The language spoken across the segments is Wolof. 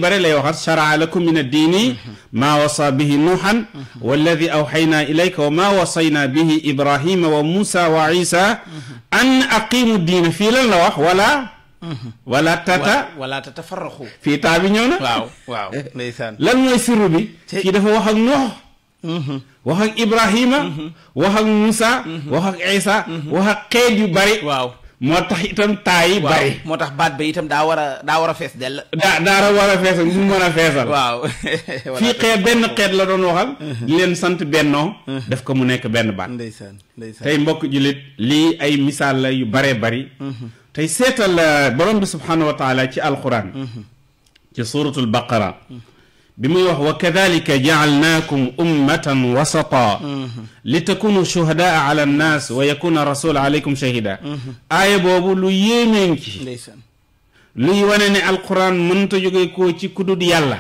bare lay waxat shara'a lakum min ad-diini maa wasa bihi nuuhan walladi awxaynaa ilayka wa maa wasayna bihi ibrahima wa muusa wa isa an aqimu diina fii lan la wax wala tatafarraqu fii taa bi ñëw na waaw ndeysaan lan mooy sirru bi kii dafa wax ak Nuux wax ak Ibrahima wax ak Muusa wax ak Isa wax ak xeet yu bari waaw moo tax itam taa yi bari moo tax baat ba itam daa war a fees dell daa war a feesal mu mën a feesal waaw fii benn xeet la doon waxal di leen sant bennoo def ko mu nekk benn baat ndeysaan tey mbokk jullit lii ay misaal la yu baree bari tey seetal borom bi subhanahu wa taala ci alquran ci suratul baqara bi muy wax wa kadalika jaalnaakum ummatan wasata li takunu shuhadaa ala annaas wa yakuna rasul alaykum shahida aaya boobu lu yéemeen ci luy wane ne alquran mënta jóge koo ci kudut yàlla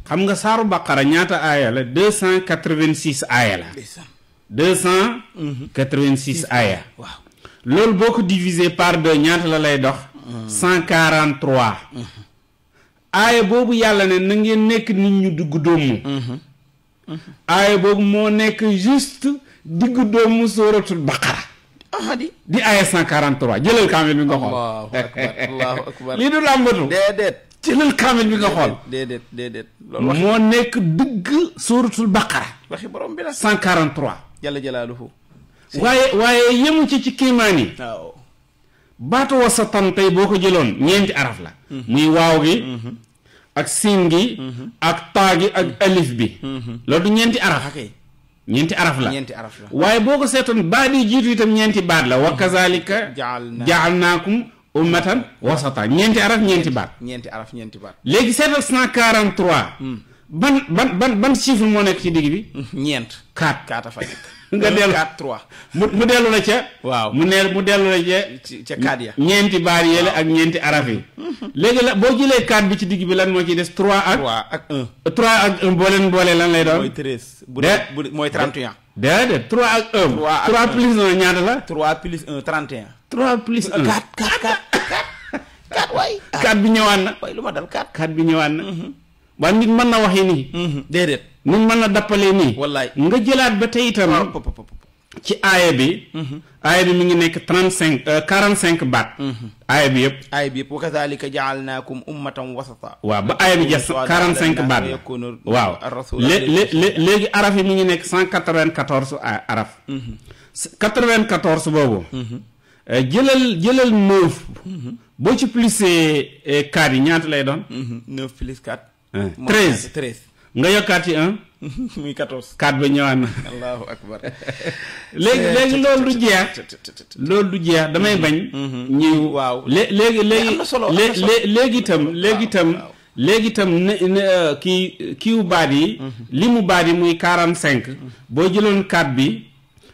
xam nga saaru baqara ñaata aaya la 286 aaya la 286 aaya loolu boo ko diviser par 2 ñaata la lay dox 143 aaya boobu yàlla ne na ngeen nekk nit ñu diggu doomu aaya boobu moo nekk juste diggu doomu sóoratul baqara di aaya 143 jëlal kaamil bi nga xool allahu akbar lii du làmbatu déedéet jëlal kaamil bi nga xool déedéet moo nekk digg sóoratul baqara waxi borom bi la 143 jalla jalaaluhu waaye yemu ci kiimaan yi waaw baatu wasatan tey boo ko jëloon ñeenti araf la muy waaw gi ak siin gi ak taa gi ak alif bi loolu du ñeenti araf ñeenti araf la waaye boo ko seetoon baat yi jiitu itam ñeenti baat la wa kazalika jaalnaakum ummatan wasata ñeenti araf ñeenti baat léegi seetal 143 ban chiffre moo nekk ci digg bi ñeent 4 a fa nekk nga dellu 4 3 mu dellu la ca waaw mu dellu la ca 4 ya ñeenti baat yële ak ñeenti araf yi léegi la boo jëlee 4 bi ci digg bi lan moo ciy des 3 ak 1 boo leen boolee lan lay doon mooy 13 mooy 31 déedéet 3 ak 1 3 plus 1 ñaata la 3 plus 1 31 3 plus 1 4 waay 4 bi ñëwaat na waay lu ma dal 4 bi ñëwaat na waaye nit mën na waxee nii déedéet nit mën na dappalee nii wallaay nga jëlaat ba tey itam ci aaya bi mi ngi nekk 45 baat aaya bi yëpp wa kadhalika ja'alnakum ummatan wasata waaw ba aaya bi jeex 45 baat waaw léegi araf yi mi ngi nekk 194 araf 94 boobu jëlal 9 boo ci plusee 4 yi ñaata lay doon 9 plus 4 13 nga yokkaat ci 1 muy 14 4 ba ñëwaat na allahu akbar léegi loolu du jeex damay bañ ñëw waaw léegi itam kiiwu baat yi li mu baat yi muy 45 boo jëloon 4 bi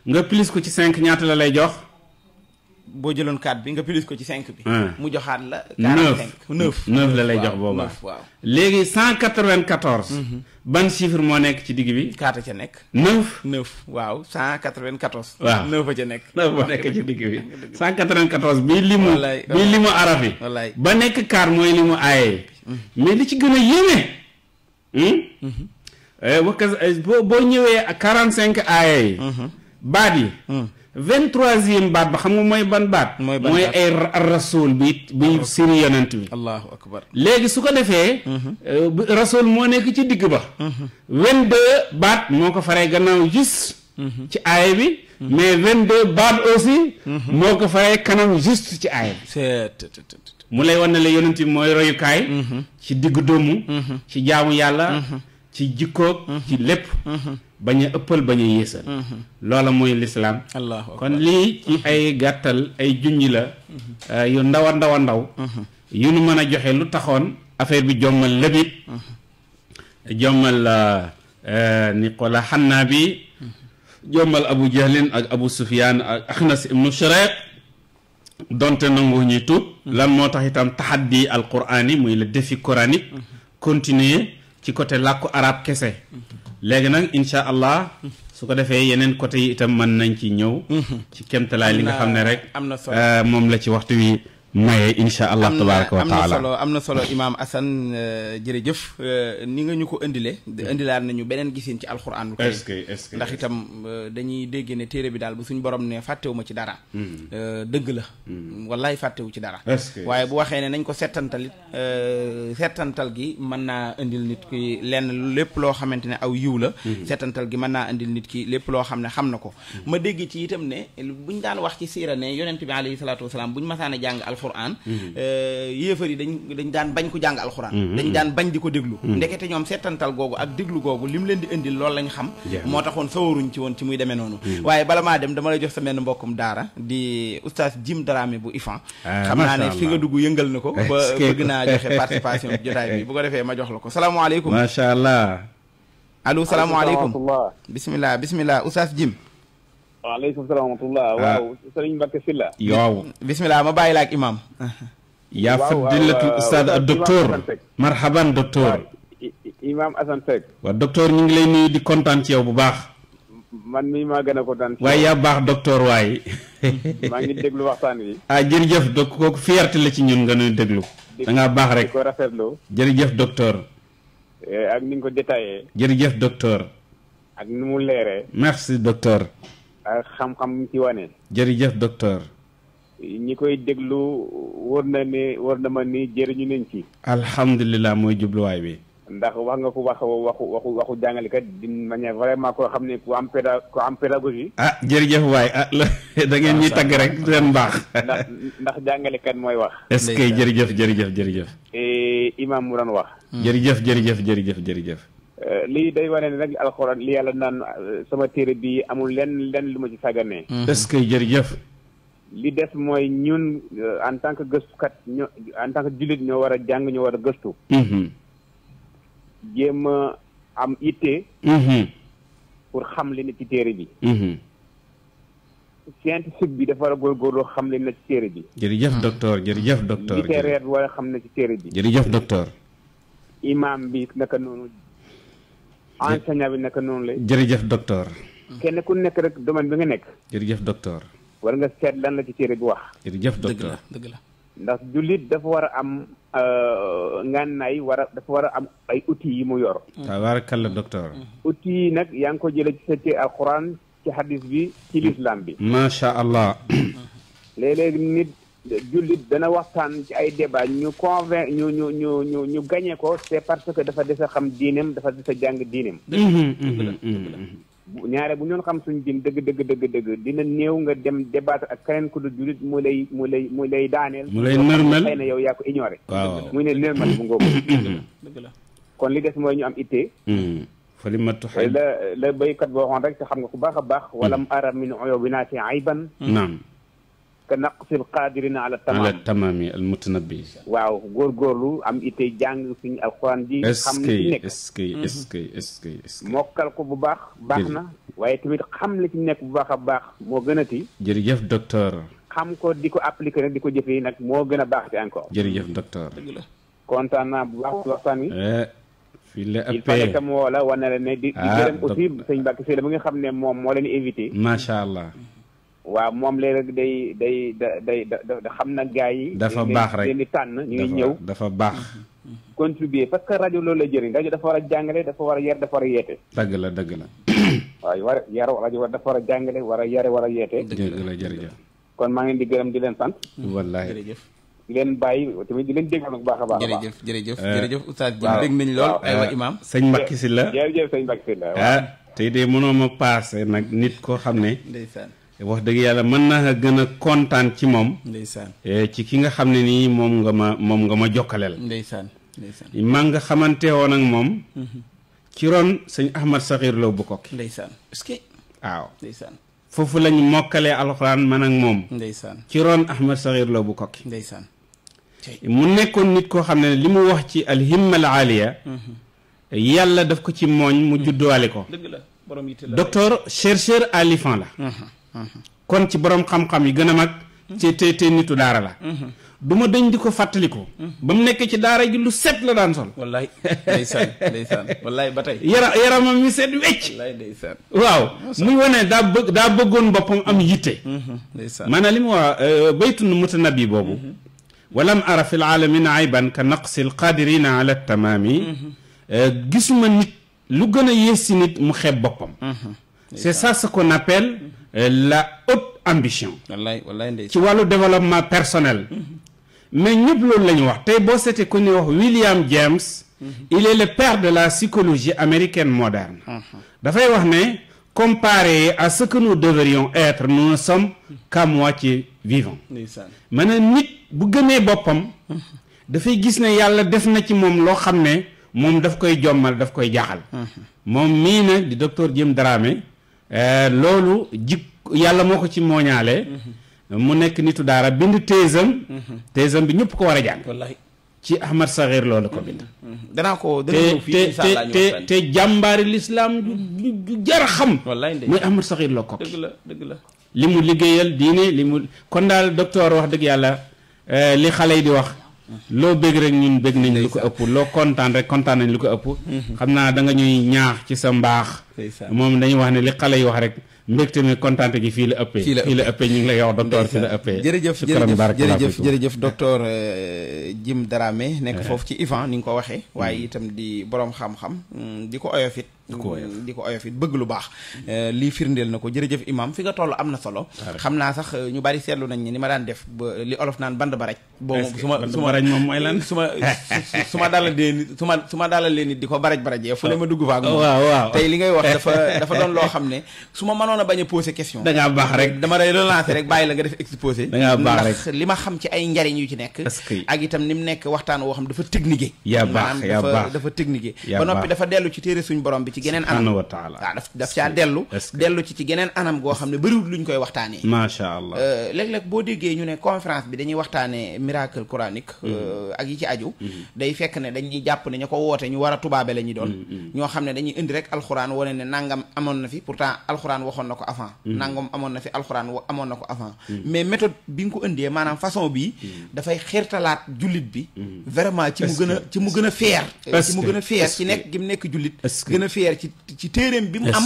nga plus ko ci 5 ñaata la lay jox boo jëloon 4 bi nga plus ko ci 5 bi mu joxaat la 9 la lay jox boobaa waaw léegi 194 ban chiffre moo nekk ci digg bi 4 ca nekk 9 waaw 194 waaw 9 ca nekk 9 moo nekk ci digg bi 194 bii limu araf yi ba nekk 4 mooy limu aaye mais li ci gën a yéeme boo ñëwee 45 aaye yi baat yi 23e baat ba xam nga mooy ban baat mooy ay rasul bi siri yonent bi allahu akbar léegi su ko defee rasul moo nekk ci digg ba 22 baat moo ko faree gannaaw juste ci aaya bi mais 22 baat aussi moo ko faree kanam juste ci aaya bi mu lay wan ne la yonent bi mooy royukaay ci diggu doomu ci jaamu yàlla ci jikkoog ci lépp bañ a ëppal bañ a yéesal loola mooy lislaam kon lii ci ay gàttal ay junj la yu ndaw a ndaw yu nu mën a joxe lu taxoon affaire bi jommal lëbit jommal ni xola xannaa bi jommal abu jahlin ak abu sufyaan ak axnas ibnu shurayq donte nangu ñuy tuub lan moo tax itam taxaddi al quraan yi muy le défi coranique continuer ci côté làkku arab kese léegi nag incha allah su ko defee yeneen côté yi itam mën nañ ci ñëw ci kemtalaay li nga xam ne rek moom la ci waxtu wi maye insha allah tabaraka wa taala. am na solo Imaam Assane jërëjëf ni nga ñu ko indilaat nañu beneen gisin ci alxuraanul karim. est-ce que ndax itam dañuy dégg ne téere bi daal bu suñ borom ne fàttewuma ci dara. dëgg la. wallaay fàttewu ci dara. waaye bu waxee ne nañ ko settantalit settantal gi mën naa indil nit ki lenn lépp loo xamante ne aw yiw la. settantal gi mën naa indil nit ki lépp loo xam ne xam na ko. ma dégg ci itam ne buñ daan wax ci siira ne yonent bi alayhi salaatu wasalaam buñ masaane jàng alxuraan yéefar yi dañ daan bañ ko jàng alxuraan. dañ daan bañ di ko déglu. ndekete ñoom settantal googu ak déglu googu lim leen di indil loolu lañ xam. moo taxoon sawaruñ ci woon ci muy demee noonu. waaye bala maa dem dama lay jox sa benn mbokkum daara di oustaz Jim Dramé bu IFAN. xam naa ne fi nga dugg yëngal na ko. ba bëgg naa joxe participation jotaay bi bu ko defee ma jox la ko salaamaaleykum. macha allah. allo salaamaaleykum. bismillah oustaz Jim. waaleykum salaam wa rahmatulah. waaw sëriñ Mbacke Sylla. yow. bismillah ma bàyyi la ak imam. yaa fadilatul ustaad ak docteur. marhaban docteur. imam Assane Seck. waaw docteur ñu ngi lay nuyu di kontaan ci yow bu baax. man mii maa gën a kontaan. waaye yaa baax docteur waaye. maa ngi déglu waxtaan wi. jërëjëf donc kooku fierté la ci ñun nga nuy déglu. da ngaa baax rek di ko rafetlu. jërëjëf docteur. ak ni nga ko détaillé. jërëjëf docteur. ak ni mu leeree. merci docteur. ak xam-xam ci wane. jërëjëf docteur. ñi koy déglu wóor na ma ni jëriñu nañ ci. alhamdulilah mooy jubluwaay bi. ndax wax nga ko waxu jàngalekat d'une manière vraiment koo xam ne ku am pédagogie. jërëjëf waay da ngeen ñuy tagg rek seen baax. ndax jàngalekat mooy wax. est-ce que jërëjëf. imam mu doon wax. jërëjëf. lii day wane ne nag alxuraan li yàlla naan sama téere bi amul lenn lu ma ci sàgganee. est-ce que jërëjëf. li des mooy ñun en tant que gëstukat en tant que jullit ñoo war a jàng ñoo war a gëstu. jéem a am itte. pour xam li ne ci téere bi. scientifique bi dafa war a góorgóorlu xam li ne ci téere bi. jërëjëf docteur. littéraire war a xam ne ci téere bi. jërëjëf docteur. imam bi naka noonu. enseignant bi naka noonu la. jërëjëf docteur. kenn ku nekk rek domaine bi nga nekk. jërëjëf docteur. war nga seet lan la ci téere bi wax. jërëjëf docteur. dëgg la ndax jullit dafa war a am ngànnaay dafa war a am ay outils yi mu yor. tabaarakalla docteur. outils yi nag yaa ngi ko jëlee ci sa ci alxuraan ci hadis bi ci l'islam bi. macha allah. léeg-léeg nit jullit dana waxtaan ci ay débat ñu gagné ko c'est parce que dafa des a xam diineem dafa des a jàng diineem. ñaare bu ñoon xam suñ diin dëgg dina néew nga dem débattre ak keneen ku dul jullit mu lay daaneel. mu lay nërmel xëy na yow yaa ko ignoré. waaw muy ne nërmel bu ngóob. dëgg la kon li des mooy ñu am ittee. fa li matu xëy la béykat boo waxoon rek te xam nga ku baax a baax. wala mu ara min uyubinaati ayban. naam. ka naqsil qaadirina ala tamaami al mutanabbi. waaw góorgóorlu am ittee jàng suñu alxuraan ji. xam li ci nekk est-ce que mokkal ko bu baax na waaye tamit xam li ci nekk bu baax a baax moo gën a ti. jërëjëf docteur. xam ko di ko appliquer nag di ko jëfee nag moo gën a baax ci encore. jërëjëf docteur. dëgg la kontaan naa bu baax ci waxtaan wi. fii la ëppee il fallait que moo la wane la ne di gërëm aussi sëñ Mbacke Sylla ba nga xam ne moom moo leen invité. macha allah. waaw moom léeg-léeg day xam na gars yi. dafa baax rek leen di tànn ñu ngi ñëw. dafa baax. contribuer parce que rajo loolu lay jëriñ rajo dafa war a jàngale dafa war a yar dafa war a yeete. dëgg la. waaw rajo dafa war a jàngale war a yare war a yeete. dëgg la jërëjëf. kon maa ngi di gërëm di leen sant. wallaahi jërëjëf. di leen bàyyi tamit di leen déglu nag bu baax a baax. jërëjëf oustaz Jim dégg nañ lool. aywa imam sëñ Mbacke Sylla. jërëjëf sëñ Mbacke Sylla. tey de mënoo ma paase nag nit koo xam ne. ndeysaan. wax dëgg yàlla mën naa gën a kontaan ci moom. ndeysaan. ci ki nga xam ne nii moom nga ma jokkaleel. ndeysaan. maa nga xamante woon ak moom. ci ron sëñ Ahmad Saxiir Lo bu Kokki. ndeysaan est-ce que. waaw ndeysaan. foofu lañ mokkalee alxuraan man ak moom. ndeysaan. ci ron Ahmad Saxiir Lo bu Kokki. ndeysaan. mu nekkoon nit koo xam ne li mu wax ci alhimma al aaliya. yàlla daf ko ci mooñ mu judduwaale ko. dëgg la borom yitte la. docteur chercheur à l'IFAN la. kon ci borom xam-xam yi gën a mag. te nitu daara la. du ma dañ di ko fàttaliku. ba mu nekk ci daara ji lu set la daan sol. wallaay ndeysaan wallaay ba tey. yaramam mi set wecc. wallaay ndeysaan. waaw muy wane daa bëggoon boppam am yitte. ndeysaan. maanaam li mu wax baytun mutanabbi boobu. walam ara fi laalamina ayban ka naqsi alqadirina ala tamaami gisuma nit lu gën a yées si nit mu xeeb boppam c'est ça ce qu'on appelle la haute ambition wallaay ci wàllu développement personnel mais ñëpp loolu la ñu wax tey boo seetee ku ñuy wax William James il est le père de la psychologie américaine moderne dafay wax ne comparé à ce que nous devrions être nous ne sommes qu'à moitié vivants maanaam nit bu gëmee boppam dafay gis ne yàlla def na ci moom loo xam ne moom daf koy jommal daf koy jaaxal moom mii nag di docteur Jim Dramé loolu yàlla moo ko ci mooñaale mu nekk nitu daara bind téesam bi ñëpp ko war a jàng ci Ahmad Saxiir loolu ko bind te jàmbaari lislaam ju jar a xam muy Ahmad Saxiir loo ko dëgg la li mu liggéeyal diine li mu kon daal docteur wax dëgg yàlla li xale yi di wax loo bëgg rek ñun bëgg nañ lu ko ëpp loo kontaan rek kontaan nañ lu ko ëpp xam naa da nga ñuy ñaax ci sa mbaax moom dañuy wax ne li xale yi wax rek mbégte mi kontaante gi fii la ëppee fii la ëppee ñu ngi lay wax docteur fii la ëppee jërëjëf docteur Jim Dramé nekk foofu ci IFAN ni nga ko waxee waaye itam di boroom xam-xam di ko oyofit bëgg lu baax lii firndeel na ko jërëjëf imam fi nga toll am na solo xam naa sax ñu bari seetlu nañ ni ma daan def ba li olof naan band baraj boobu su ma baraj moom mooy lan su ma dalalee nit di ko barajee fu ne ma dugg fa ak moom waaw tey li ngay wax dafa doon loo xam ne su ma mënoon a bañ a poser question da ngaa baax rek dama lay relancer rek bàyyi la nga def exposé da ngaa baax rek ndax li ma xam ci ay njariñ yu ci nekk ak itam ni mu nekk waxtaan woo xam dafa technique dafa technique ba noppi dafa dellu ci téere suñ borom bi ci geneen anam wa taala waaw daf caa dellu ci geneen anam goo xam ne bëriwul luñ koy waxtaanee macha allah léeg-léeg boo déggee ñu ne conférence bi dañuy waxtaanee miracle coranique ak yi ci aju day fekk ne dañuy jàpp ne ña ko woote ñu war a tubaabe la ñuy doon ñoo xam ne dañuy indi rek alxuraan wane ne nangam amoon na fi pourtant alxuraan waxoon na ko avant nangam amoon na fi alxuraan amoon na ko avant mais méthode bi nga ko indee maanaam façon bi dafay xeertalaat jullit bi vraiment ci mu gën a fier ci nekk gi mu nekk jullit gën a fier ci téeréem bi mu am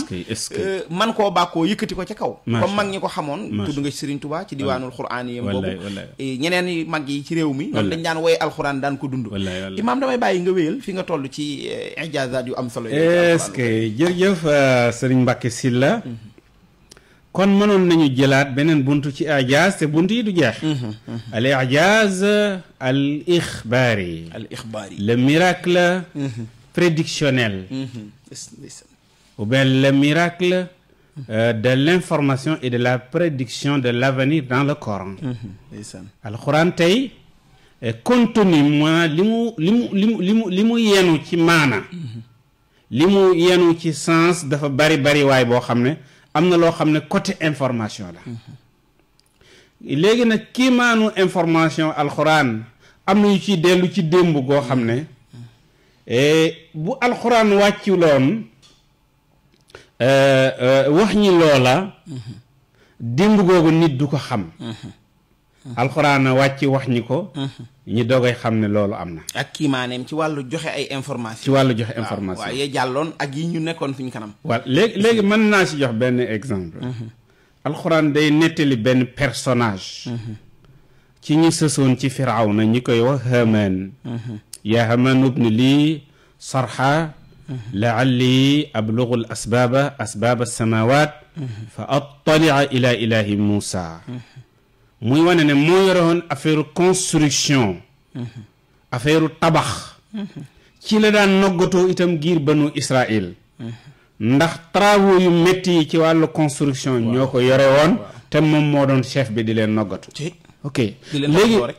man koo bàkkoo yëkkati ko ca kaw comme mag ñi ko xamoon tudd nga ci Serigne Touba ci diwaanul xuraan yi boobu ñeneen mag yi ci réew mi ñoom dañ daan woy alxuraan daan ko dund imaam damay bàyyi nga wéyal fi nga toll ci ijaazaat yu am solo est-ce que jërëjëf Serigne Mbacke Sylla kon mënoon nañu jëlaat beneen buntu ci ijaaz te buntu yi du jeex al ijaaz al ixbaari le miracle prédictionnel ou bien le miracle de l'information et de la prédiction de l'avenir dans le Coran alxuraan tey contenu moi li mu yenu ci maana li mu yenu ci sens dafa bari waay boo xam ne am na loo xam ne côté information la léegi nag kiimaanu information alxuraan am na yu ci dellu ci démb goo xam ne bu alxuraan wàcculoon wax ñi loola démb googu nit du ko xam alxuraan a wàcc wax ñi ko ñi doogay xam ne loolu am na ak kiimaaneem ci wàllu joxe ay information ci wàllu joxe information waaw yee jàlloon ak yi ñu nekkoon suñ kanam waaw léegi mën naa ci jox benn exemple alxuraan day nettali benn personnage ci ñi sësoon ci firawna ñi koy wax Haamaan yaa Haamaan ubni lii sarxa la'alli ablugu al asbaaba as-samaawaat fa attali'a ila ilahi Muusa muy wane ne moo yoroon affaire construction affaire tabax ci la daan noggatoo itam giir banu Israël ndax travaux yu métti yi ci wàllu construction ñoo ko yore woon te moom moo doon chef bi di leen noggatu ok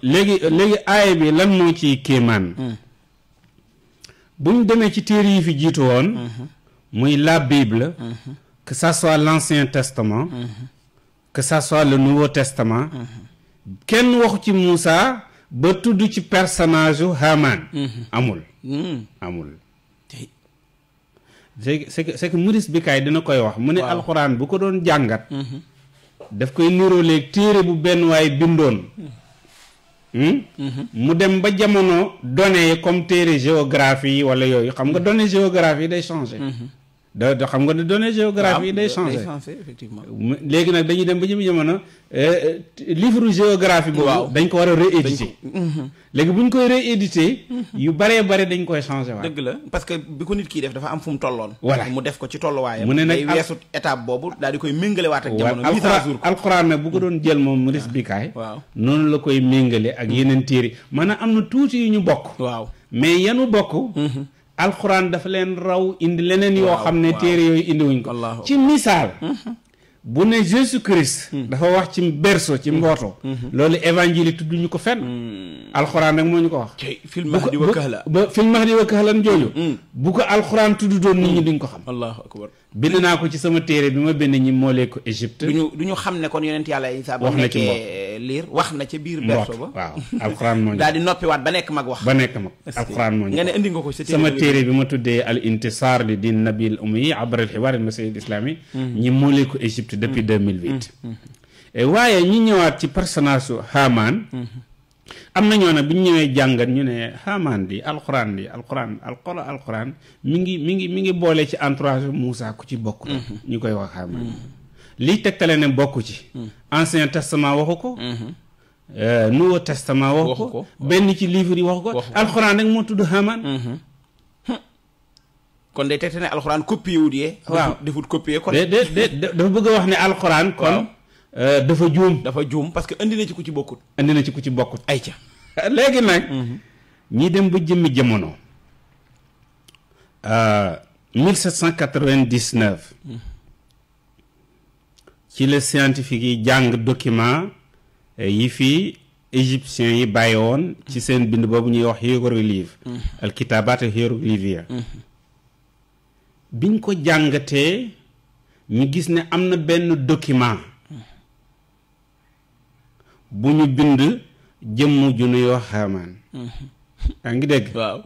léegi aaya bi lan moo ci kéemaan bu ñu demee ci téere yi fi jiitu woon muy la Bible que ça soit l'Ancien Testament que ça soit le Nouveau Testament kenn waxu ci Moussa ba tudd ci personnage u Haamaan amul c'est que muris bi kaay dina koy wax mu ne alxuraan bu ko doon jàngat daf koy niróoleeg téere bu benn waay bindoon mu dem ba jamono données comme téere géographie yi wala yooyu xam nga données géographie yi day changé da xam nga ne données géographique yi day changé effectivement. léegi nag dañuy dem ba jëm jamono livre géographie boobu dañ ko war a réédité léegi bu ñu koy réédité yu baree bare dañ koy changé waat. dëgg la parce que bi ko nit kii def dafa am fu mu tolloon. voilà mu def ko ci tolluwaayam. mu ne nag day weesu étape boobu daal di koy méngale waat ak jamono. alxuraan nag bu ko doon jël moom Maurice Bucaille. waaw noonu la koy méngale ak yeneen téere maanaam am na tuuti yu ñu bokk. waaw mais yanu bokk. alxuraan dafa leen raw indi leneen yoo xam ne téere yooyu indiwuñ ko ci misaal bu ne Jésus Christ dafa wax ci berceau ci mbooto loolu évangile tudd ñu ko fenn alxuraan rek moo ñu ko wax fil mahdi wa kahla ba fil mahdi wa kahlan jooju bu ko alxuraan tudd doon nit ñi duñ ko xam allahu akbar bind naa ko ci sama téere bi ma bind ñi moolee ko Égypte du ñu xam ne kon yonent yàlla Isaa ba nekkee liir wax na ca biir berceau ba waaw alxuraan moo ñu daal di noppiwaat ba nekk mag wax ba nekk mag alxuraan moo ñu nga ne indi nga ko sama téere bi ma tuddee al intisar li din nabil ummi abra al xiwaar al masih al islami ñi moolee ko Égypte depuis 2008 waaye ñi ñëwaat ci personnage su Haamaan am na ñoo nag bu ñu ñëwee jàngat ñu ne Haamaan di alxuraan mi ngi boole ci entourage Moussa ku ci bokk ñu koy wax Haamaan liy tegtale ne bokk ci ancien testament waxu ko nouveau testament waxu ko benn ci livre yi waxu ko alxuraan rek moo tudd Haamaan kon day tegte ne alxuraan copié wut yee waaw defut copié kon dafa bëgg a wax ne alxuraan kon dafa juum parce que indi na ci ku ci bokkut ay ca léegi nag ñi dem ba jëmmi jamono 1799 ci la scientifique yi jàng document yi fi égyptiens yi bàyyi woon ci seen bind boobu ñuy wax hiéroglyphe al kitabat hiéroglyphiya biñ ko jàngatee ñu gis ne am na benn document bu ñu bind jëmm ju nuy wax Haamaan yaa ngi dégg waaw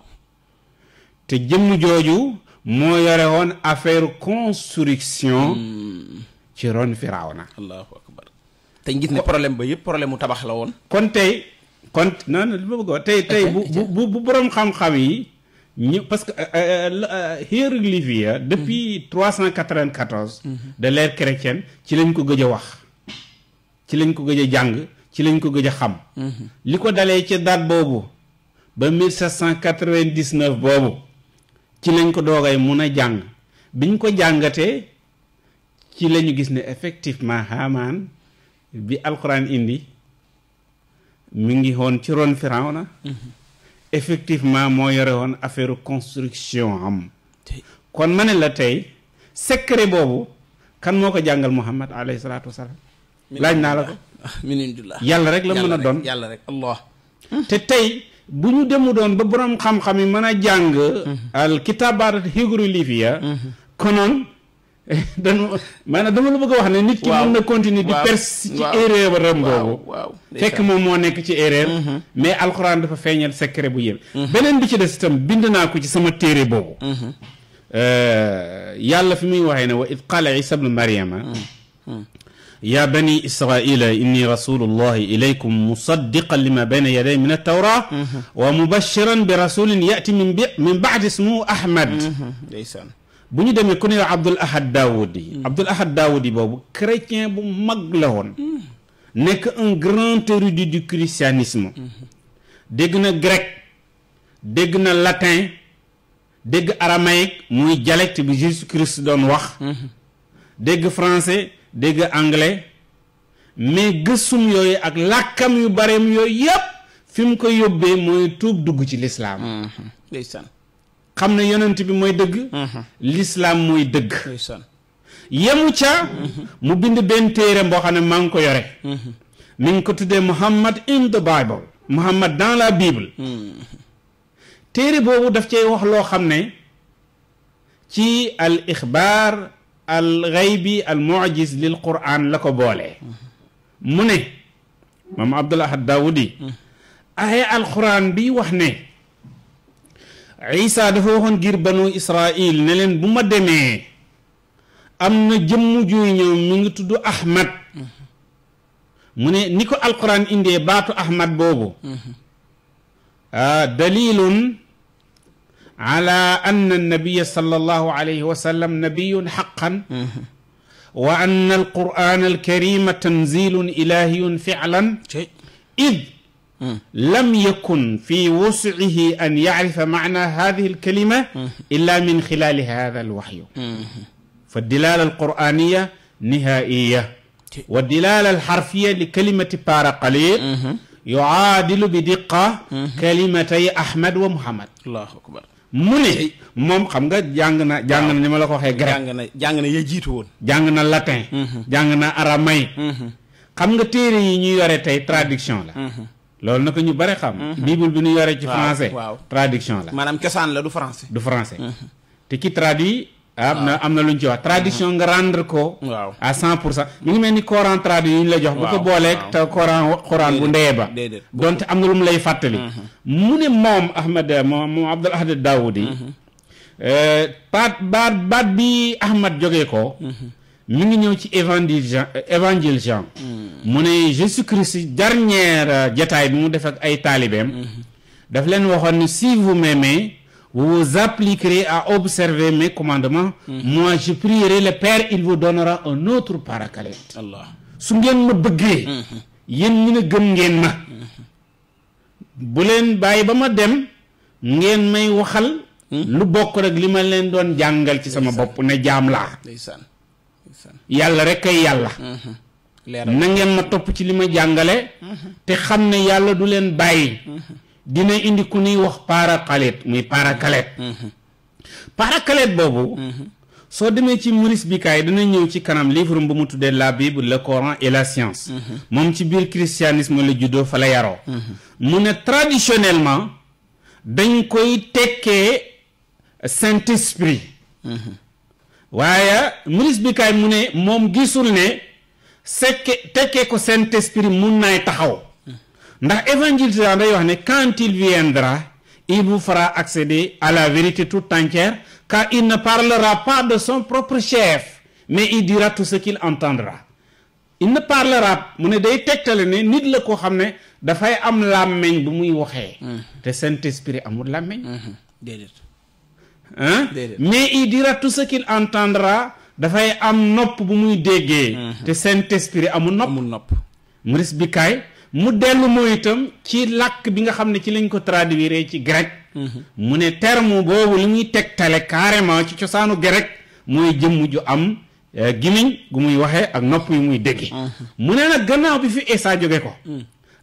te jëmm jooju moo yore woon affaire construction ci ron Firawna allahu akbar te gis ne problème ba yëpp problème mu tabax la woon kon non li ma bëgg wax tey bu boroom xam-xam yi ñu parce que hiéroglyphe yi depuis 394 de l'ère chrétienne ci lañ ko gëj a wax ci lañ ko gëj a jàng ci lañ ko gëj a xam li ko dalee ci date boobu ba 1799 boobu ci lañ ko doogay mun a jàng biñ ko jàngatee ci lañu gis ne effectivement Haamaan bi alxuraan indi mi ngi woon ci ron Firawna effectivement moo yore woon affaire construction am kon ma ne la tey secret boobu kan moo ko jàngal Muhammad alayhi salaatu wasalaam laaj naa la ko yàlla rek la mën a doon yàlla rek allah te tey bu ñu demu doon ba boroom xam-xam yi mën a jàng al kitaabaat hiéroglyphiya konoon maanaam dama la bëgg a wax ne nit ki mën na continuer di perse ci erreur ram boobu fekk moom moo nekk ci erreur mais alxuraan dafa feeñal secret bu yéem beneen bi ci des itam bind naa ko ci sama téere boobu yàlla fi muy waxee ne wa id qaala isa bnu maryama ya bani israila inni rasulullahi ilaykum musaddiqan lima bayna yaday min altawra wa mubashiran bi rasulin yati min baadi ismuhu ahmad ndeysaan bu ñu demee ku ne Abdul Ahad Daawudi Abdul Ahad Daawudi boobu chrétien bu mag la woon nekk un grand érudit du christianisme dégg na grec dégg na latin dégg aramaïque muy dialecte bi Jésus Christ doon wax dégg français dégg anglais mais gëstum yooyu ak làkkam yu bareem yooyu yépp fi mu ko yóbbee mooy tuub dugg ci lislaam ndeysaan xam ne yonent bi mooy dëgg l'islam mooy dëgg yemu ca mu bind benn téere boo xam ne maa ngi ko yore mi ngi ko tuddee Muhammad in the Bible Muhammad dans la Bible téere boobu daf cay wax loo xam ne ci al ixbaar al ghaybi al mu'jiz lil Qur'an la ko boolee mu ne moom Abdul Ahad Daawudi ay al Qur'an bi wax ne Isa dafa waxoon ngir banu Israil ne leen bu ma demee am na jëmm juy ñëw mi ngi tudd Ahmad mu ne ni ko alquran indee baatu Ahmad boobu dalilun ala anna annabiya sallallahu alayhi wa sallam nabiyun haqqan wa anna alquran alkarima tanzilun ilahiyun fi'lan id lam yakun fi wus'ihi an ya'rifa ma'na hadhihi alkalima illa min khilali hadha alwahyu فالدلالة القرآنية نهائية والدلالة الحرفية لكلمة بارا قليل يعادل بدقة كلمتي أحمد ومحمد الله أكبر mu ne moom xam nga jàng na ni ma la ko waxee grec jàng na ya jiitu woon jàng na latin jàng na aramaïque xam nga téere yi ñu yore tey traduction la loolu naka ñu bare xam bible bi ñu yore ci français traduction la maanaam cosaan la du français te ki traduit am na lu ñu ci wax traduction nga rendre ko à 100% mu ngi mel ni Coran traduit yi ñu la jox bu ko booleeg te Coran bu ndeye ba donte am na lu mu lay fàttali mu ne moom moom Abdul Ahad Daawudi baat bi Ahmad jógee ko mi ngi ñëw ci évangile Jean mu ne Jésus-Christ dernière jataay bi mu def ak ay taalibeem daf leen waxoon ni si vous m'aimez vous vous appliquerez à observer mes commandements. Moi, je prierai le Père, il vous donnera un autre paraclète. Allah. su ngeen ma bëggee. yéen ñi ne gëm ngeen ma. bu leen bàyyi ba ma dem ngeen may waxal. lu bokk rek li ma leen doon jàngal ci sama bopp ne jaam laa. yàlla rek kay yàlla. na ngeen ma topp ci li ma jàngale. te xam ne yàlla du leen bàyyi. dina indi ku ñuy wax paraclète muy paraclète boobu soo demee ci Maurice Bucaille dana ñëw ci kanam livre bu mu tuddee la Bible le Coran et la science moom ci biir christianisme la juddoo fa la yaroo mu ne traditionnellement dañ koy tekkee Saint-Esprit waaye Maurice Bucaille mu ne moom gisul ne tekkee ko Saint-Esprit mun naay taxaw ndax évangile Jean day wax ne quand il viendra il vous fera accéder à la vérité toute entière car il ne parlera pas de son propre chef mais il dira tout ce qu'il entendra il ne parlera mu ne day tegtale ne nit la koo xam ne dafay am làmmeñ bu muy waxee te Saint-Esprit amul làmmeñ déedéet mais il dira tout ce qu'il entendra dafay am nopp bu muy déggee te Saint-Esprit amul nopp Maurice Bucaille mu dellu mooy itam ci làkk bi nga xam ne ci lañ ko traduire ci grec mu ne terme boobu li muy tegtale carrément ci cosaanu grec mooy jëmm ju am gimiñ gu muy waxee ak nopp yu muy dégge mu ne nag gannaaw bi fi Isaa jóge ko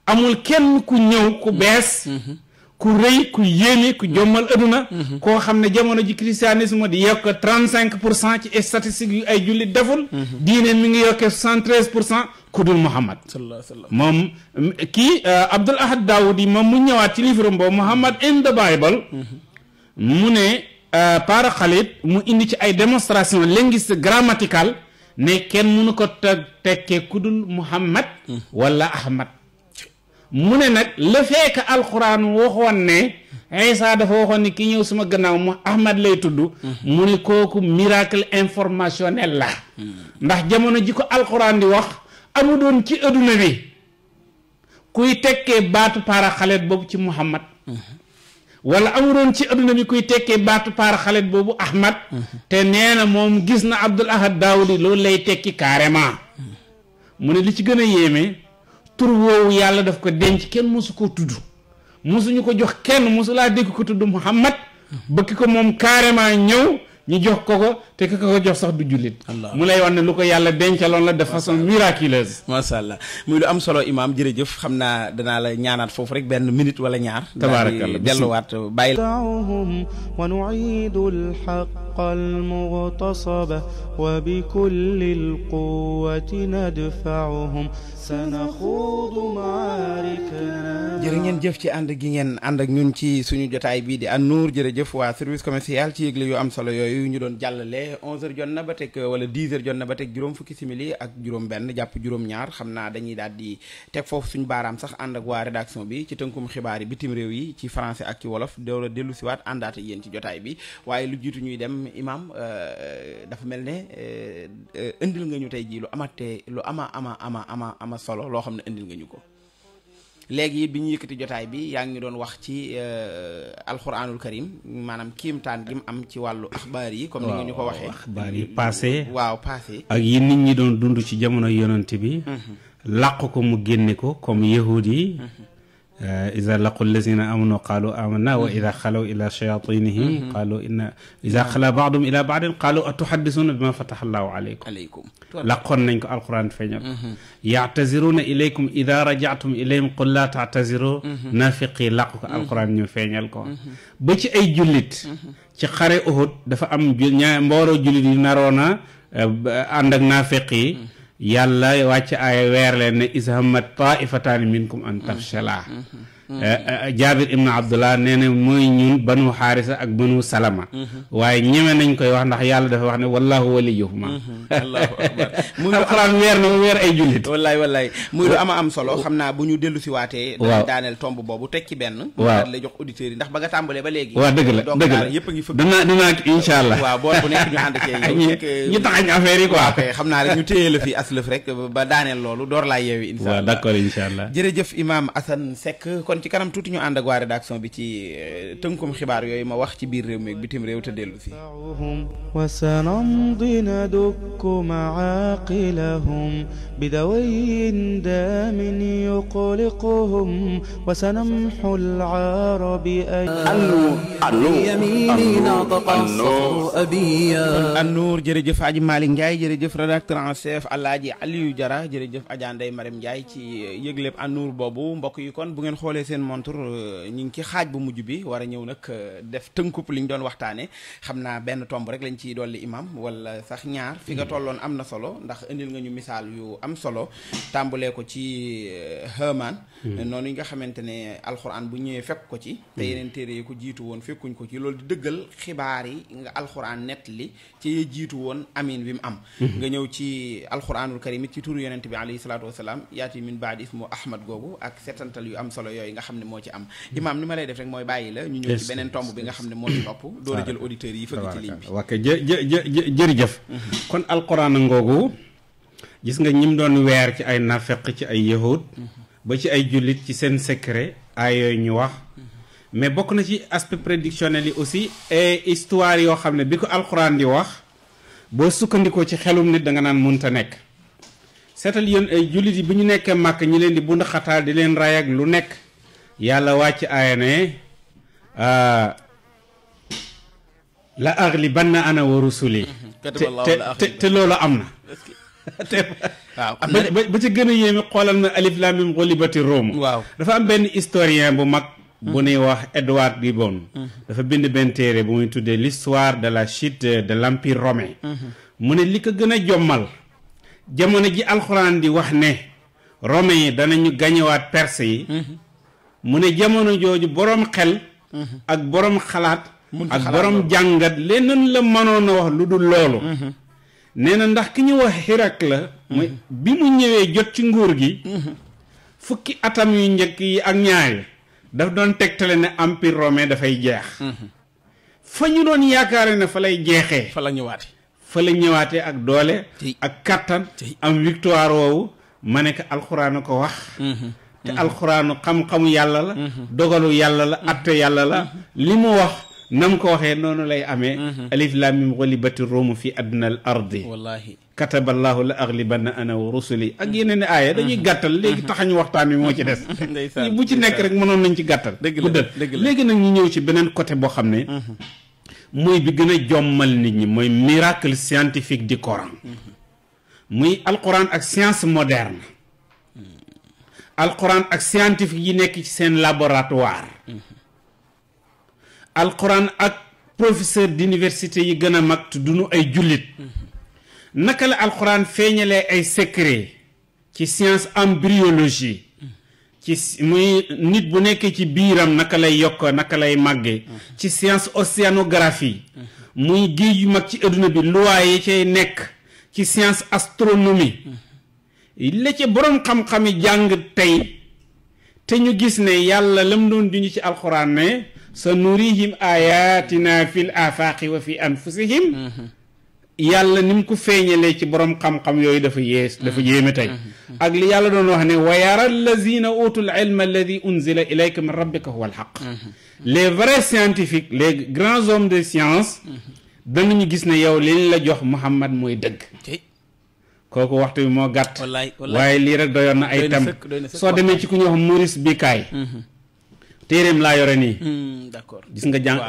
amul kenn ku ñëw ku bees ku rëy ku yéene ku jommal adduna koo xam ne jamono ji christianisme di yokk 35% ci statistiques yu ay jullit deful diine mi ngi yokkee 73% ku dul Muhammad sallallahu alayhi wa sallam moom kii Abdul Ahad Daawudi moom mu ñëwaat ci livre boobu Muhammad in the Bible mu ne paraclète mu indi ci ay démonstration linguistique grammaticale ne kenn mënu ko tekkee ku dul Muhammad wala Ahmad mu ne nag le fait que alxuraan waxoon ne Isa dafa waxoon ni ki ñëw suma gannaaw mu Ahmad lay tudd mu ne kooku miracle informationnel la ndax jamono ji ko alxuraan di wax amu doon ci adduna bi kuy tekkee baatu paraclète boobu ci Muhammad wala amu doon ci adduna bi kuy tekkee baatu paraclète boobu Ahmad te nee na moom gis na Abdul Ahad Daawudi loolu lay tekki carrément mu ne li ci gën a yéeme tur woowu yàlla daf ko denc kenn mosu ko tudd mosuñu ko jox kenn mosu laa dégg ko tudd Muhammad bëgg ko moom carrément ñëw ñu jox ko te ki ko jox sax du jullit mu lay wax ne lu ko yàlla dencaloon la de façon miraculeuse masha Allah muy lu am solo imaam jërëjëf xam naa danaa la ñaanaat foofu rek benn minute wala ñaar tabaarakallah delluwaat bàyyi wa nu'iidu al-haqqa al-mughtasaba wa bi kulli al-quwwati nadfa'uhum sanaxuudu maarikana. jërë ngeen jëf ci ànd gi ngeen ànd ak ñun ci suñu jotaay bii di An-Nour jërëjëf waa service commercial ci yëgle yu am solo yooyu ñu doon jàllale 11h jot na ba teg wala 10h jot na ba teg juróom fukki simili ak juróom benn jàpp juróom ñaar xam naa dañuy daal di teg foofu suñu baaraam sax ànd ak waa rédaction bi ci tënkum xibaar yi bitim réew yi ci français ak ci wolof doola dellu siwaat àndaata yéen ci jotaay bi waaye lu jiitu ñuy dem imam dafa mel ne indil nga ñu tey jii lu ama solo loo xam ne indil nga ñu ko. léegi bi ñu yëkkati jotaay bi yaa ngi doon wax ci alquranul karim maanaam kiimtaan gi mu am ci wàllu axbaar yi comme ni nga ñu ko waxee axbaar yi passé waaw passé ak yi nit ñi doon dund ci jamono yonent bi làq ko mu génne ko comme yahud yi iza laqu allazina amanu qalu amanna wa ida xalaw ila shayatinihim qalu inna iza xala baadum ila baadin qalu atuhaddisuna bima fataha allahu alaykum laqoon nañ ko alquran feeñal yaataziruna ilaykum ida rajatum ilayhim qul la taataziru nafiqi laq ko alquran ñu feeñal ko ba ci ay jullit ci xare Uhud dafa am mbooloo jullit yu naroona ànd ak nafiq yi yàlla wàcc aaya weer leen ne ishammat taifataani minkum an tafshala Jaabir ibn Abdullah nee na mooy ñun banu xaarisa ak banu salama waaye ñeme nañ koy wax ndax yàlla dafa wax ne wallahu waliyuhuma allahu akbar muy alxuraan weer na weer ay jullit wallaay muy lu ama am solo xam naa bu ñu dellu si waatee dañu daaneel tomb boobu teg ci benn waaw la jox auditeurs yi ndax ba nga tàmbalee ba léegi waaw dëgg la yëpp a ngi fëgg dinaa insha allah waaw boor bu nekk ñu ànd cee ñu taxañ affaire yi quoi ok xam naa rek ñu téye la fi aslëf rek ba daaneel loolu door laa yeewi insha allah waaw d'accord insha allah jërëjëf Imam Assane Seck kon ci kanam tuuti ñu ànd ak waa rédaction bi ci tënkum xibaar yooyu ma wax ci biir réew mi ak bitim réew te dellu fi وسنمضي ندك معاقلهم بدوي دام يقلقهم وسنمحو العار An-Nour jërëjëf Aji Malick Ndiaye jërëjëf rédacteur en chef Alaaji Aliou Diarra jërëjëf Adja Ndeye Marème Ndiaye ci yëgleb An-Nour boobu mbokk yi kon bu ngeen xoolee seen montre ñu ngi ci xaaj bu mujj bi war a ñëw nag def tënkub li ñu doon waxtaane xam naa benn tomb rek lañ ciy dolli imam wala sax ñaar fi nga tolloon am na solo ndax indil nga ñu misaal yu am solo tàmbalee ko ci Haamaan noonu yi nga xamante ne alxuraan bu ñëwee fekk ko ci te yeneen téere yi ko jiitu woon fekkuñ ko ci loolu di dëggal xibaar yi nga alxuraan nett li ci jiitu woon amin bi mu am nga ñëw ci alxuraanul karim ci turu yonent bi alayhi salaatu wasalaam yaati min baadi ismu ahmad googu ak setantal yu am solo yooyu nga xam ne moo ci am imaam ni ma lay def rek mooy bàyyi la ñu ñëw ci beneen tomb bi nga xam ne moo ci topp door a jël auditeurs yi fëgg ci ligne bi ok jërëjëf kon alxuraan ngoogu gis nga ñim doon weer ci ay nafeq ci ay yahud ba ci ay jullit ci seen secret ay yooyu ñu wax mais bokk na ci aspect prédictionnel yi aussi et histoire yoo xam ne bi ko alxuraan di wax boo sukkandikoo ci xelum nit da nga naan mënta nekk seetal yéen ay jullit yi bi ñu nekkee màkk ñi leen di bund xataal di leen ray ak lu nekk yàlla wàcc aaya ne la aghlibanna ana wa rusuli te loolu am na waaw ba ci gën a yéeme xoolal na alif lam mim ghulibatir Rum waaw dafa am benn historien bu mag bu ñuy wax Edward Gibbon dafa bind benn téere bu muy tuddee l'histoire de la chute de l'empire romain mu ne li ko gën a jommal jamono ji alxuraan di wax ne romain yi danañu gañewaat perse yi mu ne jamono jooju boroom xel ak boroom xalaat ak boroom jàngat leneen la mënoon a wax lu dul loolu nee na ndax ki ñu wax Hirak la mooy bi mu ñëwee jot ci nguur gi fukki atam yu njëkk yi ak ñaari daf doon tegtale ne empire romain dafay jeex fa ñu doon yaakaare ne fa lay jeexee fa la ñëwaate fa la ñëwaatee ak doole ak kattan am victoire woowu ma ne ko alxuraan a ko wax te alxuraanu xam-xamu yàlla la dogalu yàlla la atte yàlla la li mu wax nam ko waxee noonu lay amee alif lam mim ghalibati Rum fi adna al ardi wallahi kataballahu la aghlibanna ana wa rusuli ak yeneen i aaya dañuy gàttal léegi taxañu waxtaan wi moo ci des bu ci nekk rek mënoon nañ ci gàttal guddal léegi nag ñu ñëw ci beneen côté boo xam ne mooy bi gën a jommal nit ñi mooy miracle scientifique du Coran muy alquran ak science moderne alquran ak scientifique yi nekk ci seen laboratoire alquran ak professeur d'université yi gën a mag te duñu ay jullit naka la alquran feeñalee ay secret ci science embryologie ci muy nit bu nekkee ci biiram naka lay yokk naka lay màggee ci science océanographie muy géej yu mag ci adduna bi loi yi cay nekk ci science astronomie la ca boroom xam-xami jàng tey te ñu gis ne yàlla lam doon duñu ci alquran ne sa nurihim ayatina fil afaqi wa fi anfusihim yàlla ni mu ko feeñalee ci borom xam-xam yooyu dafa yéeme tey ak li yàlla doon wax ne wa yara allazina utul ilma alladi unzila ilayka min rabbika huwa alxaq les vrais scientifiques les grands hommes de science danañu gis ne yow li la jox Muhammad mooy dëgg kooku waxtu bi moo gàtt waaye lii rek doyoon na ay tam soo demee ci ku ñuy wax Maurice Bucaille téeréem laa yore nii d'accord gis nga jàng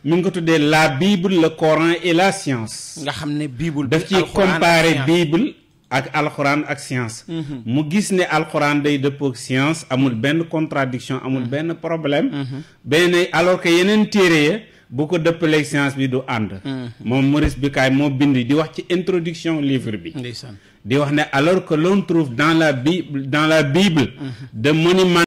mi ngi ko tuddee la Bible le Coran et la science nga xam ne Bible daf ci comparer Bible ak alxuraan ak science mu gis ne alxuraan day dëppook science amul benn contradiction amul benn problème benn alors que yeneen téere ya bu ko dëppaleeg science bi du ànd moom Maurice Bucaille moo bind di wax ci introduction livre bi di wax ne alors que l'on trouve dans la Bible de monuments